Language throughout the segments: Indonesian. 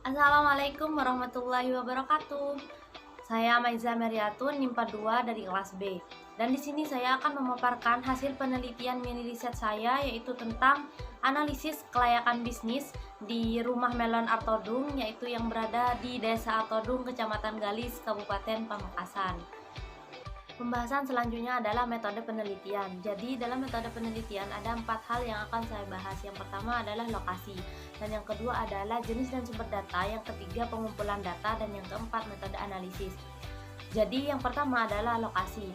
Assalamualaikum warahmatullahi wabarakatuh. Saya Maiza Meriatun, MIPA 2 dari kelas B. Dan di sini saya akan memaparkan hasil penelitian mini riset saya, yaitu tentang analisis kelayakan bisnis di Rumah Melon Artodung, yaitu yang berada di Desa Artodung, Kecamatan Galis, Kabupaten Pamekasan. Pembahasan selanjutnya adalah metode penelitian. Jadi dalam metode penelitian ada 4 hal yang akan saya bahas. Yang pertama adalah lokasi, dan yang kedua adalah jenis dan sumber data, yang ketiga pengumpulan data, dan yang keempat metode analisis. Jadi yang pertama adalah lokasi.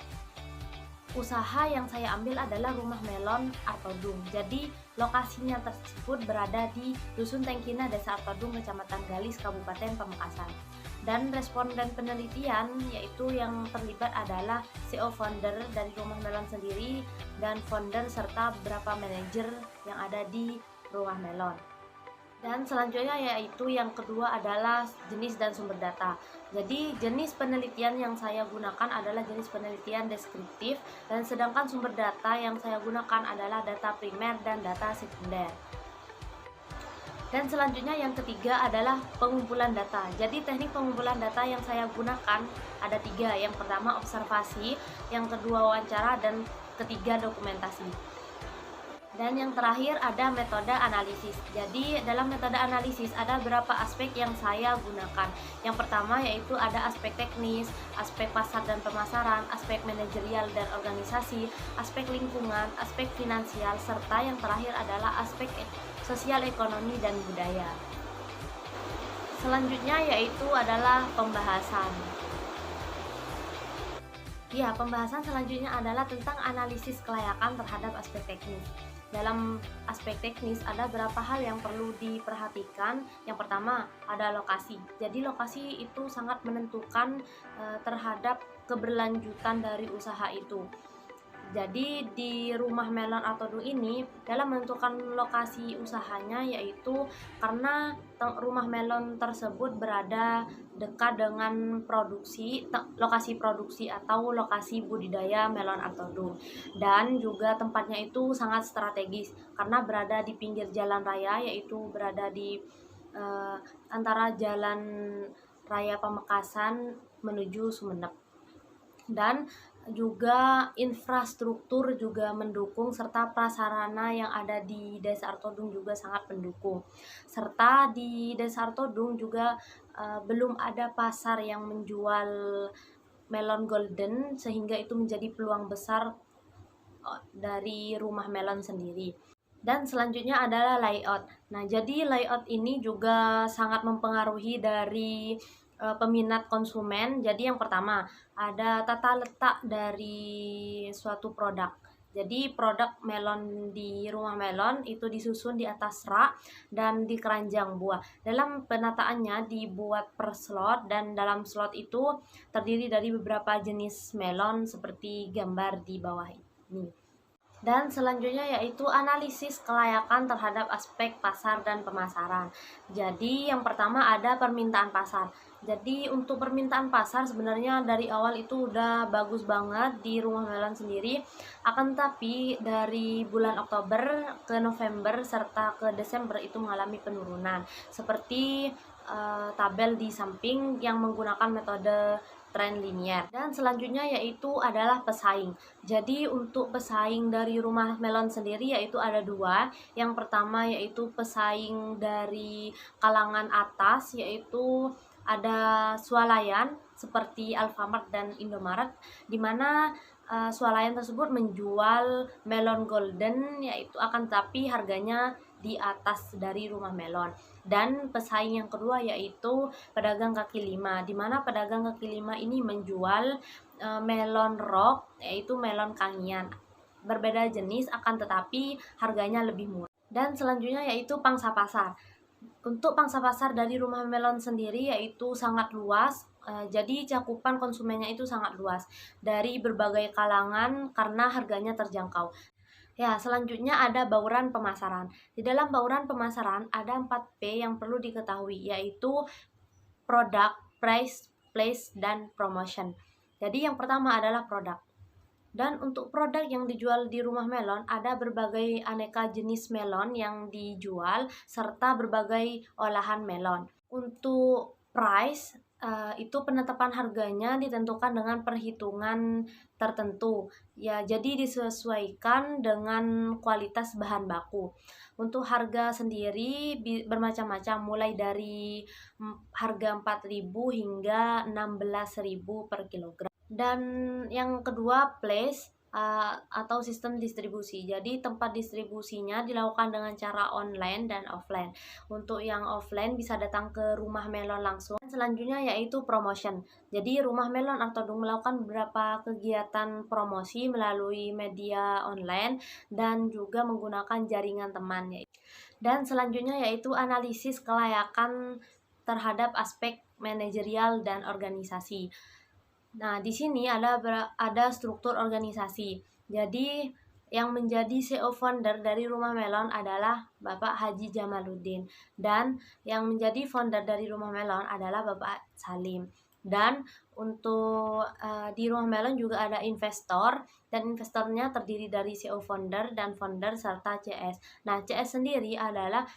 Usaha yang saya ambil adalah Rumah Melon Artodung. Jadi lokasinya tersebut berada di Dusun Tengkina, Desa Artodung, Kecamatan Galis, Kabupaten Pamekasan. Dan responden penelitian yaitu yang terlibat adalah CEO founder dari Rumah Melon sendiri dan founder serta beberapa manajer yang ada di Rumah Melon. Dan selanjutnya yaitu yang kedua adalah jenis dan sumber data. Jadi jenis penelitian yang saya gunakan adalah jenis penelitian deskriptif, dan sedangkan sumber data yang saya gunakan adalah data primer dan data sekunder. Dan selanjutnya yang ketiga adalah pengumpulan data. Jadi teknik pengumpulan data yang saya gunakan ada 3. Yang pertama observasi, yang kedua wawancara, dan ketiga dokumentasi. Dan yang terakhir ada metode analisis. Jadi dalam metode analisis ada beberapa aspek yang saya gunakan. Yang pertama yaitu ada aspek teknis, aspek pasar dan pemasaran, aspek manajerial dan organisasi, aspek lingkungan, aspek finansial, serta yang terakhir adalah aspek sosial, ekonomi, dan budaya. Selanjutnya yaitu adalah pembahasan. Ya, pembahasan selanjutnya adalah tentang analisis kelayakan terhadap aspek teknis. Dalam aspek teknis ada beberapa hal yang perlu diperhatikan. Yang pertama ada lokasi. Jadi lokasi itu sangat menentukan terhadap keberlanjutan dari usaha itu. Jadi di Rumah Melon Artodung ini dalam menentukan lokasi usahanya yaitu karena rumah melon tersebut berada dekat dengan lokasi produksi atau lokasi budidaya melon artodung, dan juga tempatnya itu sangat strategis karena berada di pinggir jalan raya, yaitu berada di antara jalan raya Pamekasan menuju Sumeneb. Dan juga infrastruktur juga mendukung, serta prasarana yang ada di Desa Artodung juga sangat mendukung. Serta di Desa Artodung juga belum ada pasar yang menjual melon golden, sehingga itu menjadi peluang besar dari Rumah Melon sendiri. Dan selanjutnya adalah layout. Nah, jadi layout ini juga sangat mempengaruhi dari peminat konsumen. Jadi yang pertama ada tata letak dari suatu produk. Jadi produk melon di Rumah Melon itu disusun di atas rak dan di keranjang buah. Dalam penataannya dibuat per slot, dan dalam slot itu terdiri dari beberapa jenis melon seperti gambar di bawah ini. Dan selanjutnya yaitu analisis kelayakan terhadap aspek pasar dan pemasaran. Jadi yang pertama ada permintaan pasar. Jadi untuk permintaan pasar sebenarnya dari awal itu udah bagus banget di Rumah Melon sendiri. Akan tetapi dari bulan Oktober ke November serta ke Desember itu mengalami penurunan. Seperti tabel di samping yang menggunakan metode tren linier. Dan selanjutnya yaitu adalah pesaing. Jadi untuk pesaing dari Rumah Melon sendiri yaitu ada 2. Yang pertama yaitu pesaing dari kalangan atas, yaitu ada swalayan seperti Alfamart dan Indomaret, di mana swalayan tersebut menjual melon golden, yaitu akan tapi harganya di atas dari Rumah Melon. Dan pesaing yang kedua yaitu pedagang kaki lima, di mana pedagang kaki lima ini menjual melon rock, yaitu melon kangian. Berbeda jenis akan tetapi harganya lebih murah. Dan selanjutnya yaitu pangsa pasar. Untuk pangsa pasar dari Rumah Melon sendiri yaitu sangat luas. Jadi cakupan konsumennya itu sangat luas dari berbagai kalangan karena harganya terjangkau. Ya, selanjutnya ada bauran pemasaran. Di dalam bauran pemasaran ada 4P yang perlu diketahui, yaitu product, price, place, dan promotion. Jadi yang pertama adalah produk. Dan untuk produk yang dijual di Rumah Melon, ada berbagai aneka jenis melon yang dijual serta berbagai olahan melon. Untuk price, itu penetapan harganya ditentukan dengan perhitungan tertentu. Ya, jadi disesuaikan dengan kualitas bahan baku. Untuk harga sendiri bermacam-macam, mulai dari harga 4.000 hingga 16.000 per kilogram. Dan yang kedua, place atau sistem distribusi. Jadi tempat distribusinya dilakukan dengan cara online dan offline. Untuk yang offline bisa datang ke Rumah Melon langsung. Selanjutnya yaitu promotion. Jadi Rumah Melon atau Todung melakukan beberapa kegiatan promosi melalui media online dan juga menggunakan jaringan teman. Dan selanjutnya yaitu analisis kelayakan terhadap aspek manajerial dan organisasi. Nah, di sini ada struktur organisasi. Jadi, yang menjadi CEO founder dari Rumah Melon adalah Bapak Haji Jamaluddin, dan yang menjadi founder dari Rumah Melon adalah Bapak Salim. Dan untuk di Rumah Melon juga ada investor, dan investornya terdiri dari CEO founder dan founder serta CS. Nah, CS sendiri adalah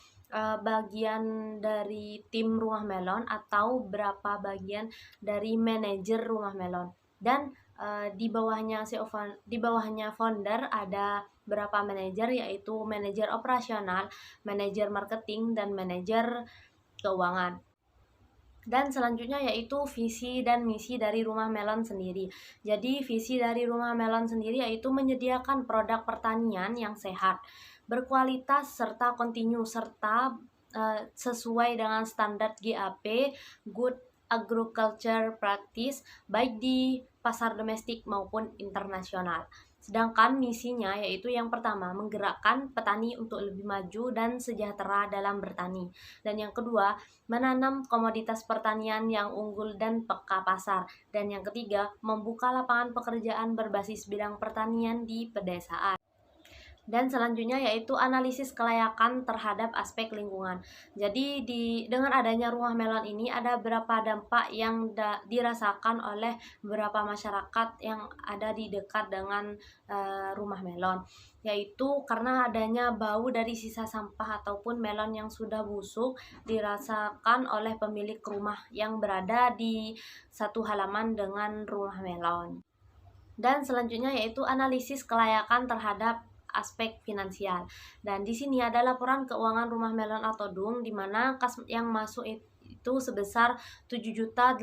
bagian dari tim Rumah Melon atau berapa bagian dari manajer Rumah Melon. Dan di bawahnya di bawahnya founder ada berapa manajer, yaitu manajer operasional, manajer marketing, dan manajer keuangan. Dan selanjutnya yaitu visi dan misi dari Rumah Melon sendiri. Jadi visi dari Rumah Melon sendiri yaitu menyediakan produk pertanian yang sehat, berkualitas serta kontinu, serta sesuai dengan standar GAP, Good Agriculture Practice, baik di pasar domestik maupun internasional. Sedangkan misinya yaitu yang pertama, menggerakkan petani untuk lebih maju dan sejahtera dalam bertani. Dan yang kedua, menanam komoditas pertanian yang unggul dan peka pasar. Dan yang ketiga, membuka lapangan pekerjaan berbasis bidang pertanian di pedesaan. Dan selanjutnya yaitu analisis kelayakan terhadap aspek lingkungan. Jadi dengan adanya Rumah Melon ini ada beberapa dampak yang dirasakan oleh beberapa masyarakat yang ada di dekat dengan Rumah Melon, yaitu karena adanya bau dari sisa sampah ataupun melon yang sudah busuk dirasakan oleh pemilik rumah yang berada di satu halaman dengan Rumah Melon. Dan selanjutnya yaitu analisis kelayakan terhadap aspek finansial. Dan di sini ada laporan keuangan Rumah Melon atau Todung, di mana kas yang masuk itu sebesar 7.815.000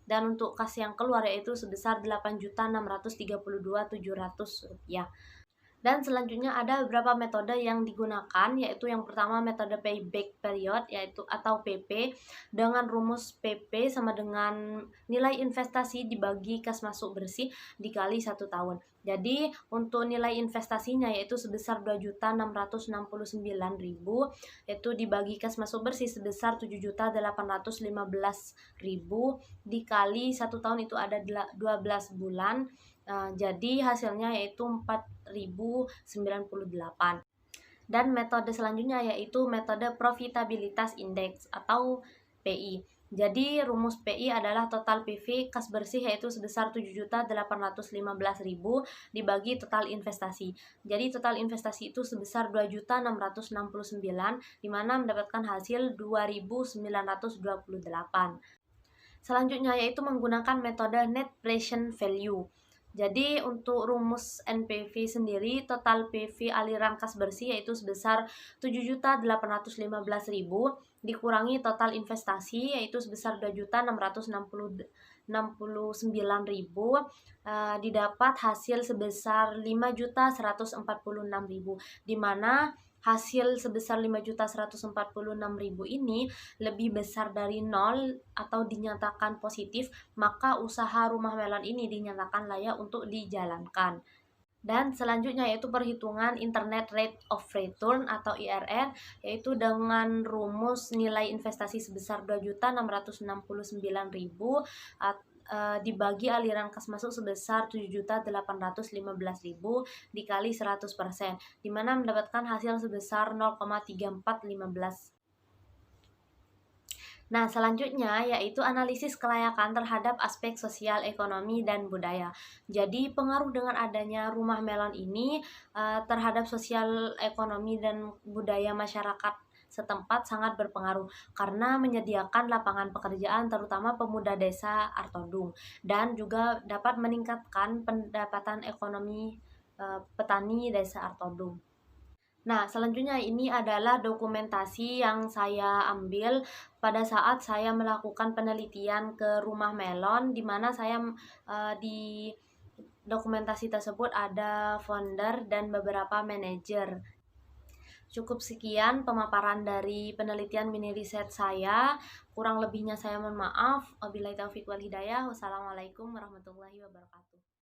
dan untuk kas yang keluar yaitu sebesar 8.632.700 rupiah. Dan selanjutnya ada beberapa metode yang digunakan, yaitu yang pertama metode payback period, yaitu atau PP, dengan rumus PP sama dengan nilai investasi dibagi kas masuk bersih dikali 1 tahun. Jadi untuk nilai investasinya yaitu sebesar 2.669.000, yaitu dibagi kas masuk bersih sebesar 7.815.000 dikali 1 tahun itu ada 12 bulan. Jadi hasilnya yaitu 4.098. Dan metode selanjutnya yaitu metode profitabilitas index atau PI. Jadi rumus PI adalah total PV kas bersih yaitu sebesar 7.815.000 dibagi total investasi. Jadi total investasi itu sebesar 2.669, di mana mendapatkan hasil 2.928. Selanjutnya yaitu menggunakan metode net present value. Jadi untuk rumus NPV sendiri, total PV aliran kas bersih yaitu sebesar 7.815.000 dikurangi total investasi yaitu sebesar 2.669.000, didapat hasil sebesar 5.146.000, di mana hasil sebesar 5.146.000 ini lebih besar dari 0 atau dinyatakan positif, maka usaha Rumah Melon ini dinyatakan layak untuk dijalankan. Dan selanjutnya yaitu perhitungan Internet Rate of Return atau IRR, yaitu dengan rumus nilai investasi sebesar 2.669.000 dibagi aliran kas masuk sebesar 7.815.000 dikali 100%, di mana mendapatkan hasil sebesar 0,3415. Nah, selanjutnya yaitu analisis kelayakan terhadap aspek sosial, ekonomi, dan budaya. Jadi, pengaruh dengan adanya rumah melon ini terhadap sosial, ekonomi, dan budaya masyarakat setempat sangat berpengaruh karena menyediakan lapangan pekerjaan terutama pemuda desa Artodung dan juga dapat meningkatkan pendapatan ekonomi petani desa Artodung. Nah, selanjutnya ini adalah dokumentasi yang saya ambil pada saat saya melakukan penelitian ke rumah melon, di mana saya di dokumentasi tersebut ada founder dan beberapa manajer. Cukup sekian pemaparan dari penelitian mini riset saya. Kurang lebihnya saya mohon maaf. Wabillahi taufiq wal hidayah. Wassalamualaikum warahmatullahi wabarakatuh.